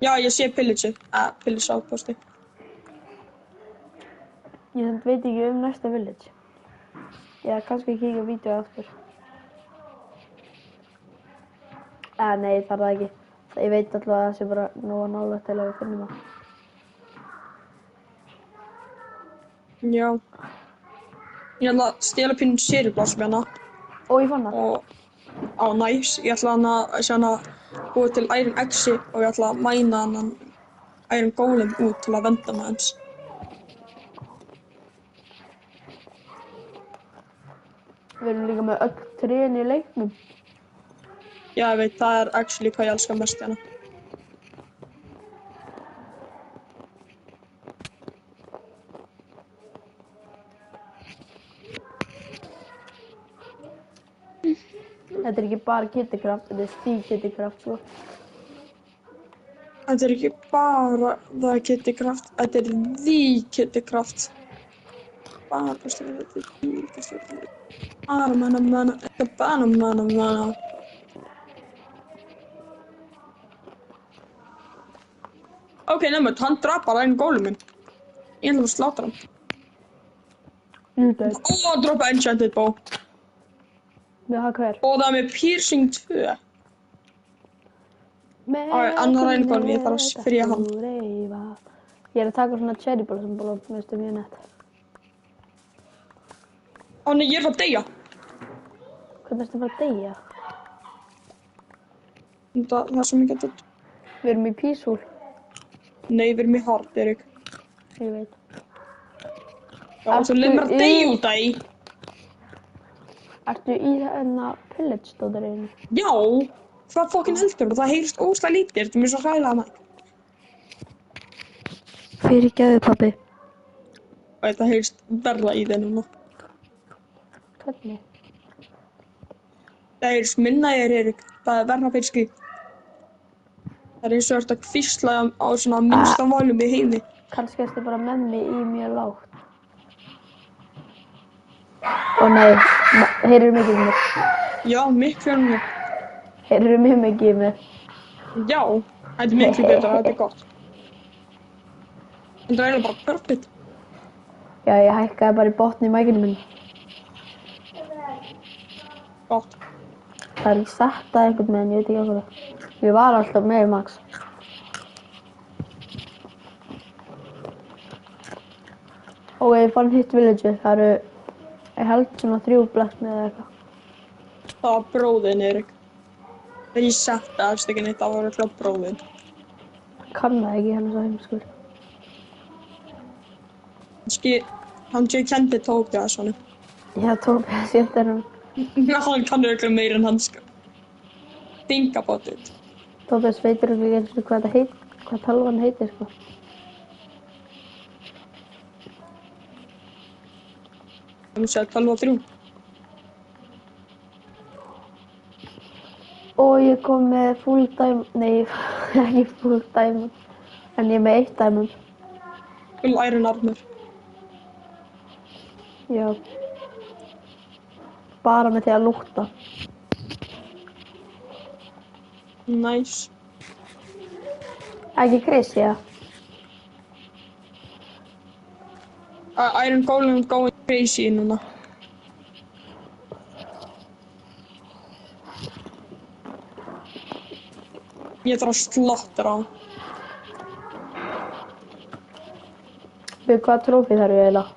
Já, ég sé pillitsi. Pillitsi á posti. Ég veit ekki næsta village. Ég kannski kíkja á vídeo aftur. Nei, það ekki. Ég veit alltaf að það sé bara nóga nálægt til að við finnum það. Já. Ég ætla að stela pínu sériblássum hérna. Ég fann það. Næs. Ég ætla að búa til Iron X-i og ég ætla að mæna hann Iron Golem út til að venda með hans. Við erum líka með öll trén í leiknum. Já, ég veit, það er actually hvað ég elskar mest hérna. Þetta er ekki bara Kittycraft, þetta er Steve Kittycraft, sko. Þetta er ekki bara það Kittycraft, þetta er the Kittycraft. Bara stjórnir, þetta er the Kittycraft. Banana. Ok, nefnum, hann draf bara einn góluminn. Ég ætla að slátra hann. Hann droppa enchanted bow. Já, hver? Og það er með piercing 2. Annar einn gólum, ég þarf að spyrja hann. Ég er að taka svona cherry blossom blóm, veistu, mjög nett. Nei, ég er að deyja. Hvernig ertu að fara að deyja? Það er svo mikið dött. Við erum í peaceful. Nei, við erum í hard, Erik. Ég veit. Já, þú leið mér að deyja út af því. Ertu í þennan pillage stóðurinn? Já, hvað fokkin heldur þú? Það heyrist óslega lítið, þetta er mjög svo hræðilega mæk. Fyrirgefðu, pabbi. Það heyrist verra í þig núna. Hvernig? Það heyrist minna í þér, Erik. Það er verra fyrir skýt. Það er eins og að hvísla á svona minnsta volum í heimi. Kannski ertu bara með mig í mjög lágt. Nei, heyrirðu mikið í mér? Já, miklu mjög. Heyrirðu mjög mikið í mér? Já, þetta er miklu betra, þetta er gott. Þetta er eiginlega bara perfect. Já, ég hækkaði bara í botni í mækinu minn. Gott. Það er ekki sett að einhvern veginn, ég veit ekki okkur það. Ég var alltaf með í max. Ég fann hitt village, það eru, ég held svona 3 blekni eða eitthvað. Það var bróðin, Erik. Þegar ég setti aðeins ekki neitt, það var alltaf bróðin. Kann það ekki, hann er svo heimskur. Hann kendi Tóbi að svona. Já, Tóbi að setja hann. Hann kannur eitthvað meira en hann sko. Think about it. Tóbi veitur ekki eins og hvað talvan heitir, sko. Hann segði 12 og 3. Ég kom með full diamond, nei, ekki full diamond, en ég er með 1 diamond. Full iron armor. Já. Bara með því að lúkta. Nice. Ekki crazy, ja. Iron Golem going crazy núna. Ég þarf að sláttra á. Við hvaða trófið þarf ég eiginlega?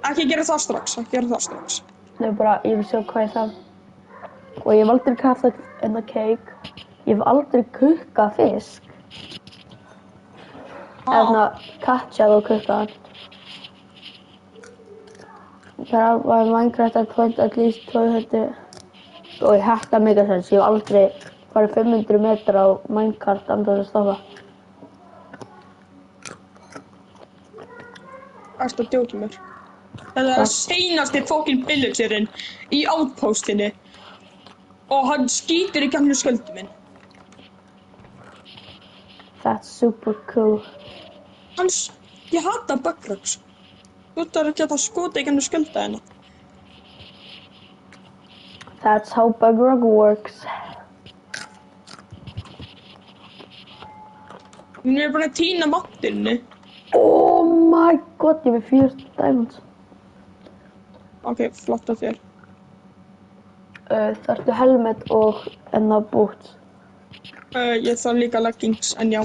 Ekki gera það strax. Nei, bara, ég vil sjá hvað ég þarf. Og ég hef aldrei kaffað enna cake. Ég hef aldrei kukkað fisk. Eða katjað og kukkað hann. Það var Minecraft at least 200. Og ég hækka megasens. Ég hef aldrei farið 500 metra á Minecraft án þess að stoppa. Ertu að djóka mér? Þetta er seinasti fokkin villagerinn í outpostinni. Og hann skýtur í gamlu sköldu minn. That's super cool. Ég hata bugrocks. Þú þarf ekki að skota í gamlu skölda hérna. That's how bugrock works. Hún er bara að týna mattinni. Oh my god, ég er með 4 diamonds. Ok, flott á þér. Þarftu helmet og enna boots. Ég þarf líka leggings, en já.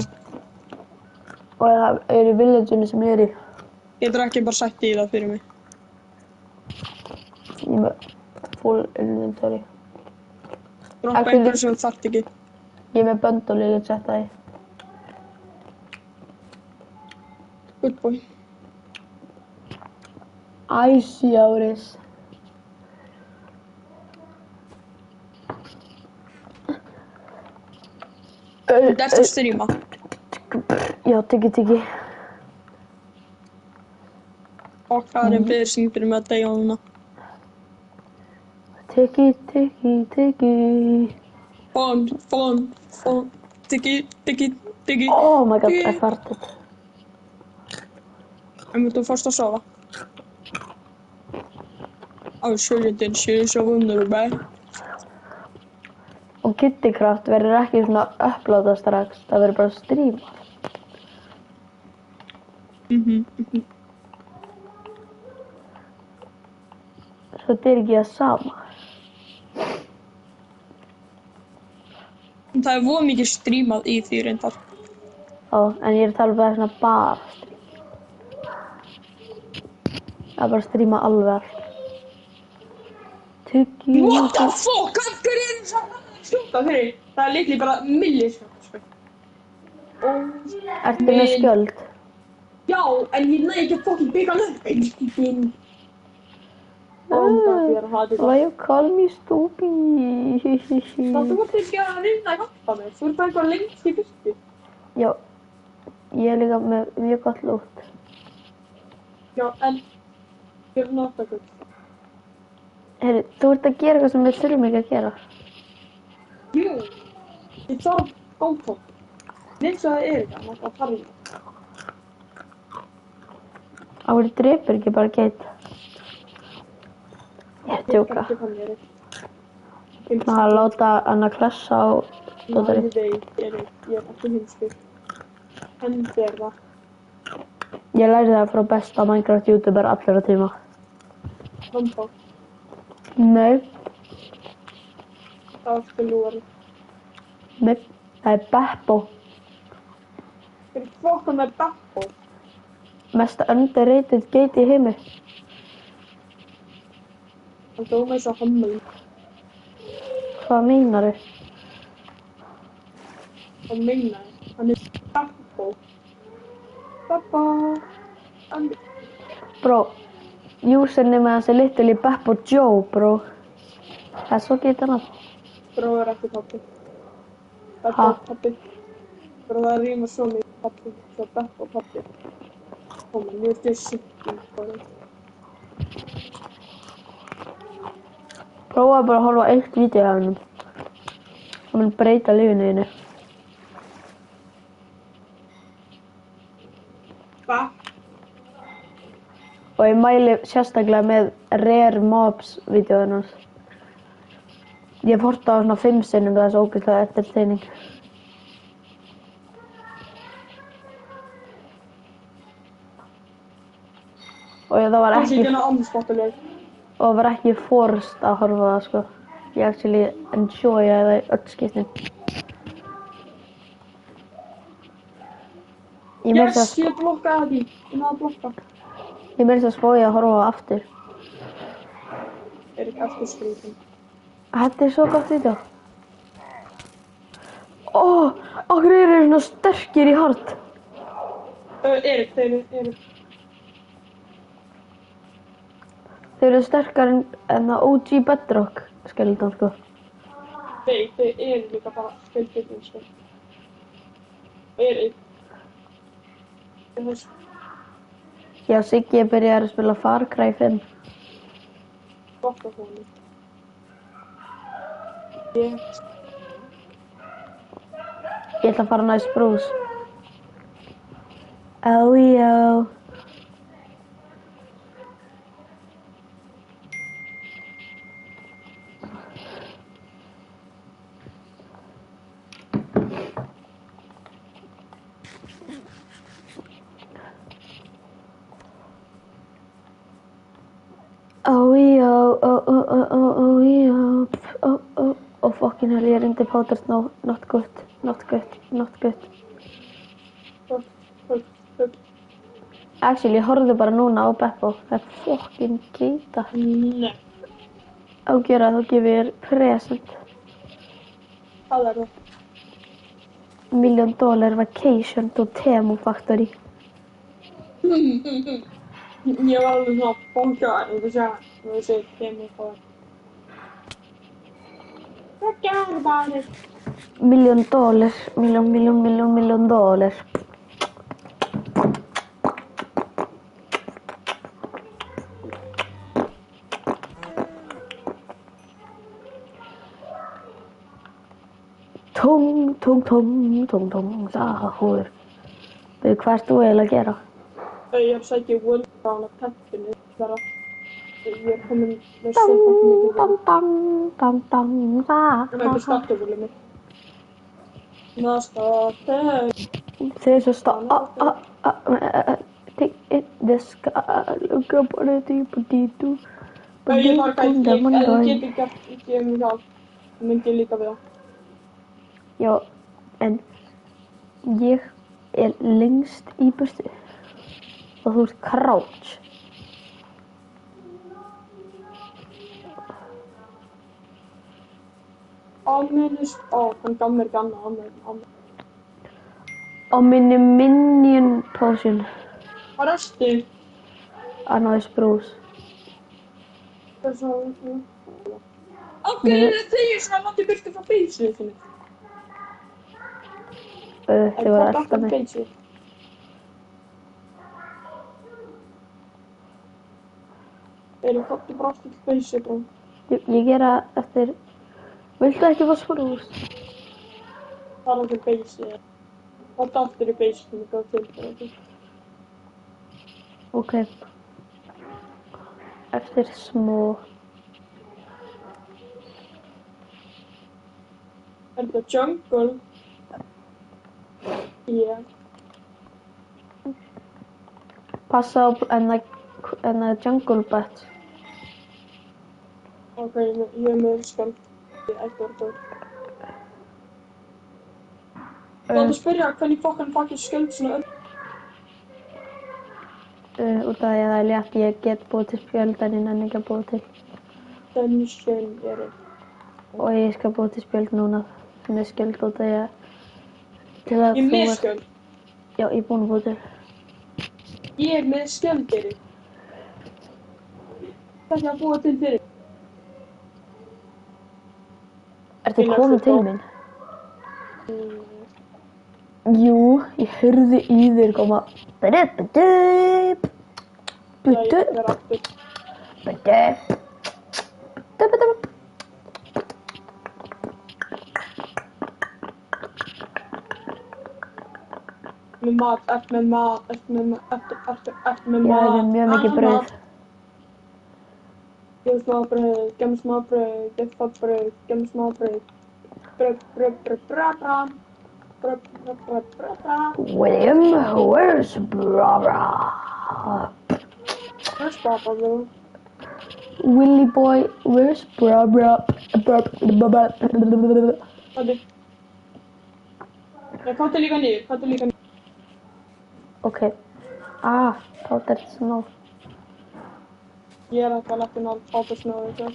Og það er í villageinu sem ég er í. Getur ekki bara sett í það fyrir mig. Ég er með full inventory. Droppa Actually- einhverju sem þú þarft ekki. Ég er með bundle ég get sett það í. Good boy. Icy áris. Þetta ert að stríma. Já, tyggi. Og hvað er beður syngdur með að deyja núna. Tyggi. Fón. Diggi. Oh my god, I farted. En þú fórst að sofa. Sure you did, she is a wonderback. Og Kittycraft verður ekki svona upplóta strax, það verður bara streamað. Svo þetta er ekki það sama. Það er voða mikið strímað í því reyndar. Já, en ég er að tala um það svona bara stream. Það er bara að streama alveg allt. Tyggi. What the fuck? Af hverju er það að skjóta fyrir? Það er litli bara millisekund, sko. Ertu með skjöld? Já, en ég næði ekki að fucking byggja hann upp. Einskipin. Ég er að hafa þetta. Why you call me stupid? Það þú ekki að reyna að hjálpa mér. Þú ert bara eitthvað lengst í fyrstu. Já, ég er líka með mjög gott lút. Já, en ég er náttúrulega. Heyri, þú ert að gera eitthvað sem við þurfum ekki að gera. Jú, ég þarf góðtótt. Nefns að það er ekki annars að fara í það. Á hverju drepur ekki bara geit? Ég er að djóka. Það að láta hann að klessa á dótari. Ég er ekki hinskur. Hendi er það. Ég lærði það frá besta Minecraft youtuber allra tíma. Vambá. Nei, Það var spilúari. nei, það er Beppo. Fyrir fokkan með Beppo. Mesta underrated geit í heimi. Hann dóma eins og hammel. Hvað meinaru? Hann meinaði. Hann er Beppo. Beppo. Bro, username hans er literally Beppo Joe, bro. Það er svo geit hann. Bro er ekki pappi. Það Ha? er pappi. Bro það rýmur svo mikið pappi. Svo Beppo pappi. Koma, nú ertu sýttum bara. Prófaðu bara að horfa á eitt vídeo af hennum. Það mun breyta lífinu þínu. Hvað? Og ég mæli sérstaklega með Rare Mobs vídeóinu hans. Ég hef hort á svona 5 sinnum, það er svo ógeðslega entertaining. Og það var Kannski ekki, ekki hana andspottuleg. og það var ekki forced að horfa á það, sko. Ég actually enjoya það í öll skiptin. Ég meira Yes, þess ég blokkaði því. Ég náði að blokka. að spója að horfa á það aftur. Er ekki eftir skrýtum. Þetta er svo gott vídeo. Okkur eru svona sterkir í hard. Erik, þeir eru. Þeir eru sterkar en það OG Bedrock skeleton, sko. Þeir eru líka bara skildið, sko. Erik. Ég veist. Já, Siggi byrjaði að spila Far Cry 5. Gott á honum. Ég. Ég ætla að fara næst brús. Já. yeah. Fucking hell, ég er undir powder snow. Not good. Actually, ég horfði bara núna á Beppo. Það er fucking geita. Nei. Á gera þá gefið ég present. Hvað er það? $1 million vacation to Temu Factory. Ég var alveg svona bóngar og þú segir Temu Factory. Hvað gerði það? $1 million. Tung, sahur. Hvað ert þú eiginlega að gera? Ég er að sækja World Crown af tempinu þar að ég er komin með svolítið Dang, með startuvölu mig. There's a star. Take it, the sky. Look up on it, deep. Ég þarf að ef þú getur gert ekki hjálp, þá myndi ég líka við það. Já, en ég er lengst í burtu og þú ert crouch. Hann gaf mér ekki annað. Á minni minion potion. Hvað restu? Annaðis brús. Okkur er þau svona látið burtu frá beysið þinni. Þau voru að elta mig. Komdu bara aftur til beysið, bró. Ég gera eftir... Viltu ekki fá sprús? Það er til beysið. Komdu aftur í beysið sem ég gaf til þér. Ok. Eftir smó. Er þetta jungle? Yeah. Passa á enna jungle bat. Ok, ég er með skjöld. Ég er ekki orðið. Þú átt að spyrja hvernig fucking skjöld svona öll. Út af því að það er létt, ég get búið til spjöld en ég nenni ekki að búið til. Þenni skjöld eru. Og ég skal búið til spjöld núna. Með skjöld út af því að... Ég er með skjöld. Já, ég er búin að búið til. Ég er með skjöld eru. Það er að búa til fyrir. Ertu komin til mín? Jú, ég heyrði í þér koma. Með mat, eftir með mat. Já, það er mjög mikið brauð. Gef smá brauð, gef smá brauð, gef það brauð, gef smá brauð. William, where's Barbara? Where's Barbara, bro? Willy boy, where's Barbara? Hvað er? Hvað er líka niður? Ok. Powder snow. Ég er alltaf lagt inn á powder snow, ekki?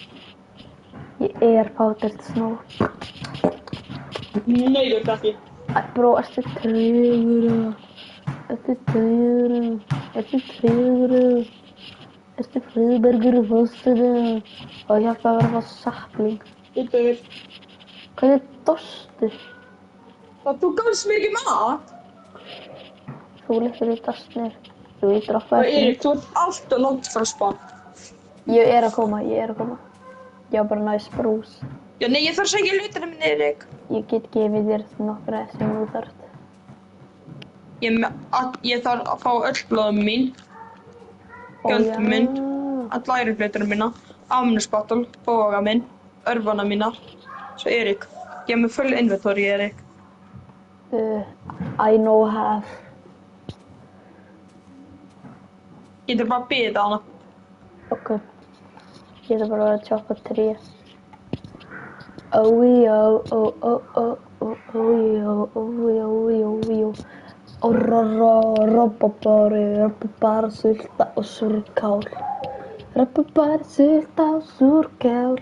Ég er powder snow. Nei, þú ert ekki. Bró, ertu treyður? Ertu Friðbergur Fossur? Og ég hjálpa að vera að fá sapling. Býttu yfir. Hvernig dostu? Þú gafst mér ekki mat? Þú líktur í dastnir. Ég droppaði ekki. Erik, þú ert alltaf langt frá spawn. Ég er að koma. Ég var bara næst brús. Já, nei, ég þarf að segja hlutina minni, Erik. Ég get gefið þér nokkra sem þú þarft. Ég þarf að fá öll blóðum mín. Gjöldum minn. Alla æruflutina mína. Amnesbattle, bóga minn. Örvana mínar. Svo Erik. Ég hef með full inventory, Erik. I know have. Ég þarf bara að bíða hana. Ok. Ég ætla bara að vera að choppa tré. Ójó, ójó. Rabarbari, sulta og súrkál. Rabarbari, sulta og súrkál.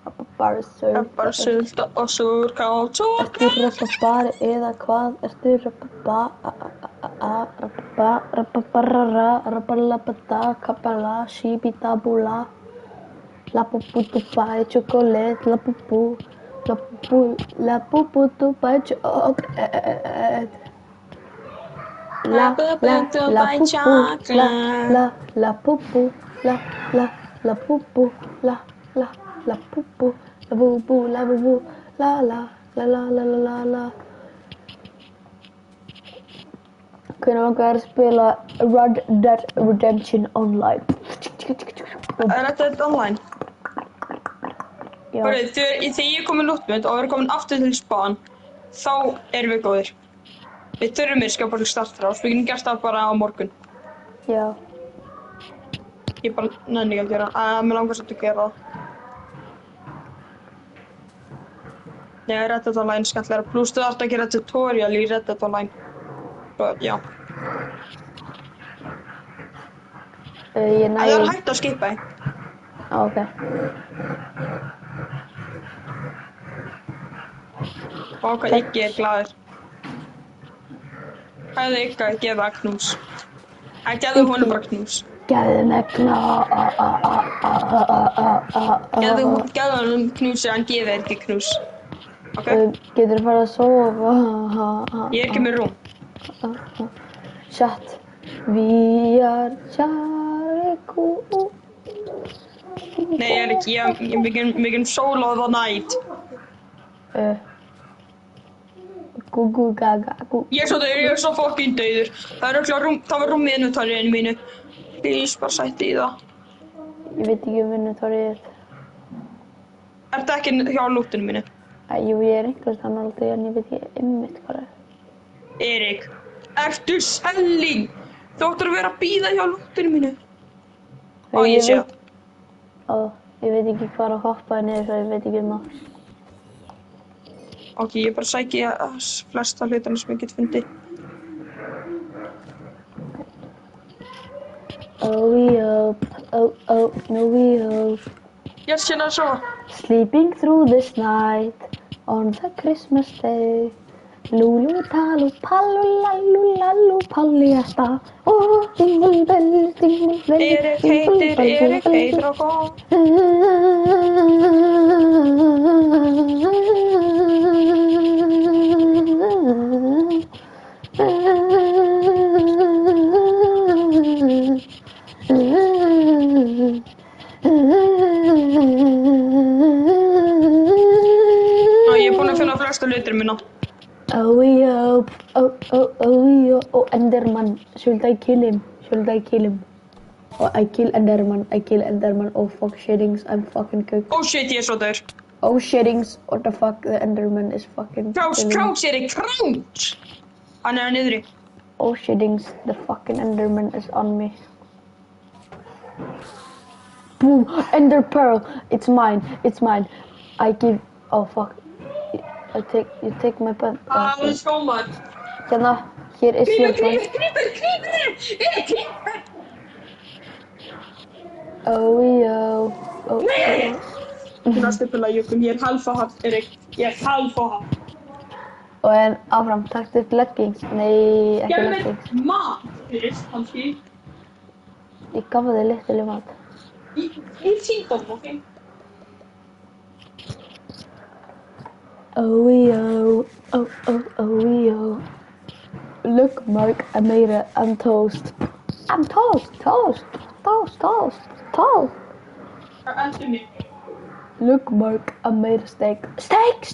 Rabarbari, sulta og súrkál. Ertu rabarbari eða hvað? Ertu rabarabara, rabalabada, kabala, shibidabula. Lapuputu pai chocolate, lapuputu pai chocolate. Lapupu, Hvernig langar að spila Red Dead Redemption Online? Red Dead Online? Já. Þegar ég er komin lootmynd og er komin aftur til spawn, þá erum við góðir. Við þurfum bara startra og við getum gert það bara á morgun. Já. Ég bara nenni ekki að gera það. Mér langar svolítið að gera það. Nei, Red Dead Online skemmtilega. Plus þú þarft að gera tutorial í Red Dead Online. Svo, já. Ég næ... Það er hægt að skipa þig. Ok. Og hvað Iggi er glaður. Hvað hefði Iggi að gefa knús? Það gefðu honum bara knús. Gefðu mig knús. Gefðu honum knús eða hann gefið þér ekki knús. Ok? Getur farið að sofa. Ég er ekki með rúm. Chat. We are Jariku. Nei, ég er ekki. Við getum solo the night. Gugu gaga. Ég er svo fucking dauður. Það var rúm í inventoryinu mínu. Please, bara sætti í það. Ég veit ekki inventoryið. Ertu ekki hjá lootinu mínu? Jú, ég er einhvers þannig alltaf en ég veit ekki einmitt hvað það er. Erik, ertu selling? Þú ættir að vera að bíða hjá lootinu mínu. Ó, ég sé það. Ég veit ekki hvað að hoppa niður svo ég veit ekki það. Ok, ég bara sæki flesta hlutarna sem ég get fundið. We hope, no we hope. Ég sé það svo. Sleeping through this night on the Christmas day. Lulu talu pallu lallu lallu palliasta. Oh, jingle bells, jingle bells. Erik heitir og góð. Ég er búinn að finna flesta hlutir mína. Oh, Enderman. Should I kill him? Oh, I kill Enderman. Oh, fuck shittings, I'm fucking cooked. Oh shit, ég er svo dör. Oh shittings, what the fuck, the Enderman is fucking Crouch, Erik, crouch! Hann er niðri. Oh shittings, the fucking Enderman is on me. Boom, Ender Pearl, it's mine. I give, oh fuck. You take my pen. Let's go, man. Hérna, hér er síðan. Creeper! Oh. Þú næstu pilla jökum, ég er halvfáhatt, Erik. Ég er halvfáhatt. Og en áfram, taktu upp leggings. Nei, ekki leggings. Gefðu mér mat, Erik, kannski. Ég gaf þér litlu mat. Í tíndom, ok? Oh. Look, Mark, I made it. I'm toast. Toast. Endur mig. Look, Mark, I made a steak. Steak.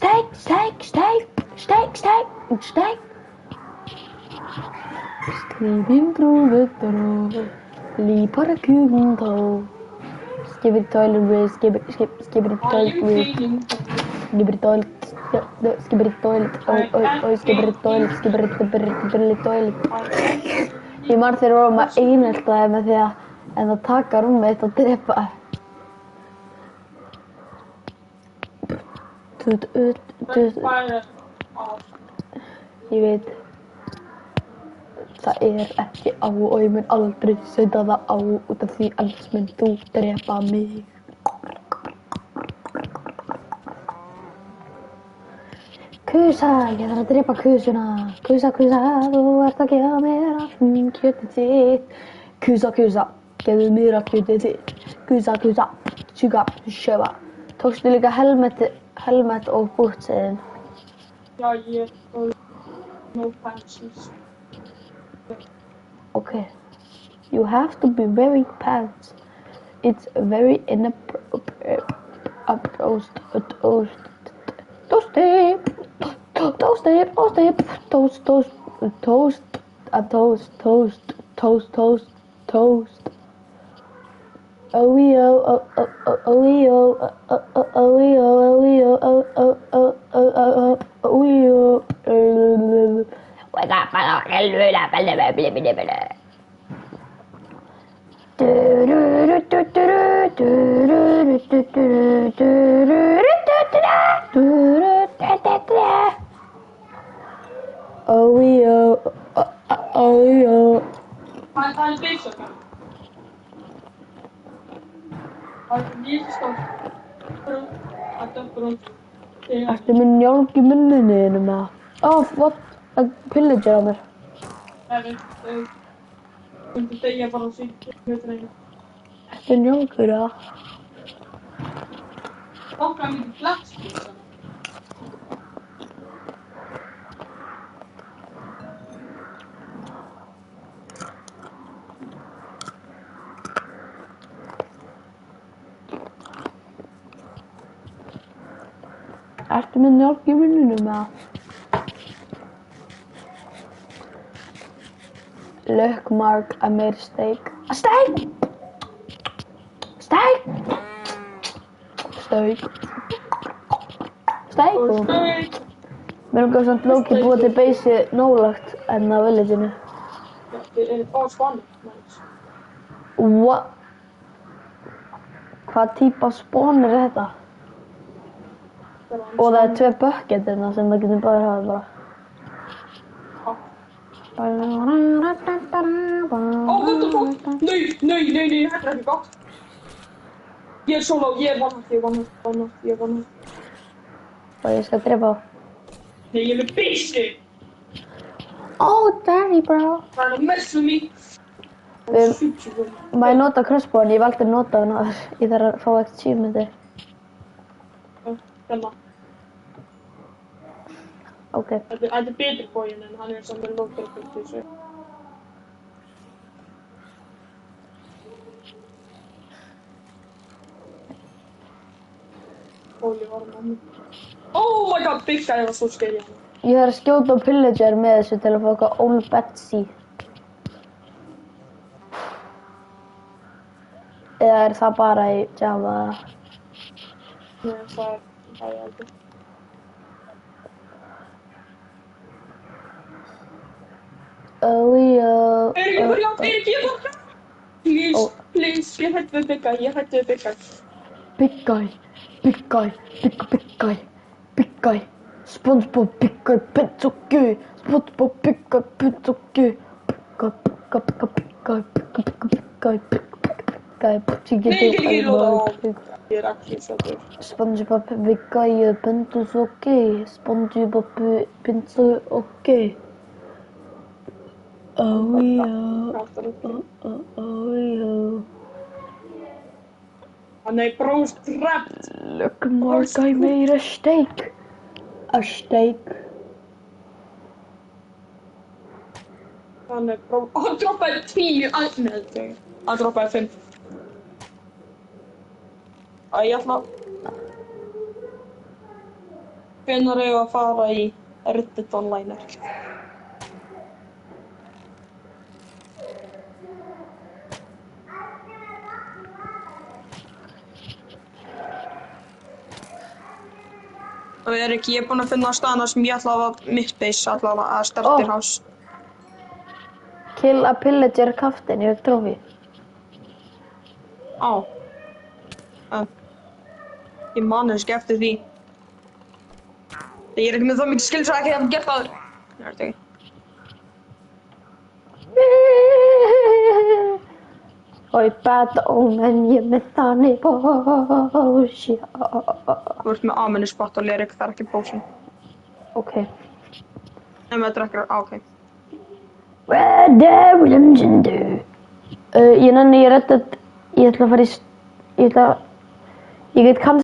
Sleeping through the door. Lípar kugum tó. Skip it toilet with. Skip it toilet with. Skip it toilet. Skip it toilet. Ég man þegar vorum að einelta það með því að en að taka rúmið eitt og drepa. Ég veit. Það ekki á og ég mun aldrei setja það á út af því annars mun þú drepa mig. Kusa, ég þarf að drepa kusuna. Kusa, kusa, þú ert að gefa mér allt kjötið þitt. Kusa, kusa, gefðu mér allt kjötið þitt. Kusa, kusa, sjúka, sjöfa. Tókstu líka helmet og bútsiðin? Já, ég tók no pencils. Okay. You have to be very pants. It's very inappropriate. Toast. Það byggsöka. Það mjög stórt. Brún. Ertu með njálg í munninu þínum eða? Oh, what? Það pillager á mér. Myndi degja bara á síðan. Ertu njálgur eða? Okkar mikið flaggspísa. Ertu með njálg í munninu eða? Look, Mark, I made a steak. A steak! Steak! Steak. Steak! Mér langar samt Loki búið til beysi nólagt en á villageinu. All Spanish. What? Hvað típa spawn þetta? Og það 2 bucketirna sem við getum bara hafa bara. What the fuck? Nei, þetta ekki gott. Ég solo, ég vann. Og ég skal drepa á. Nei, ég með byssu. Oh, daddy, bro. Það að messa mig. Má ég nota crossbow en ég hef aldrei notað hann áður. Ég þarf að fá achievementi. Þarna. Ok. Þetta betri bóin en hann samt með lókar þessu. Holy var hann. Oh my god, big guy var svo scary. Ég þarf að skjóta á pillager með þessu til að fá eitthvað Old Betsy. Eða það bara í Java? Nei, það aldrei. Eirík, ég var Please, ég hætti við Big Guy. SpongeBob Big Guy, pizza guy. SpongeBob Big Guy, pizza guy. Nei, ekki lóta á. Ég ekki svolítið. SpongeBob Big Guy, pizza guy. SpongeBob pizza guy. Oh, Hann bros trapped. Look, Mark, I made a steak. Hann bros... Hann droppaði 10 aðnöðu. Hann droppaði 5. Ég ætla... Hvenær eigum við að fara í Reddit online? Og Eirík, ég búinn að finna staðina sem ég ætla að mitt base allavega að starter house. Kill a pillager captain, ég veit trófi. Ég man ekki eftir því. Ég er ekki með það mikið skil svo ekki hef gert það. Ég veit ekki. Oj, bad omen, ég er með þannig potion. Þú ert með A-spottle, Erik, það er ekki potion. Ok. Nei, með drekkar, ok. Red Dead Redemption 2. Ég nenni, ég ætla að fara í, ég get kannski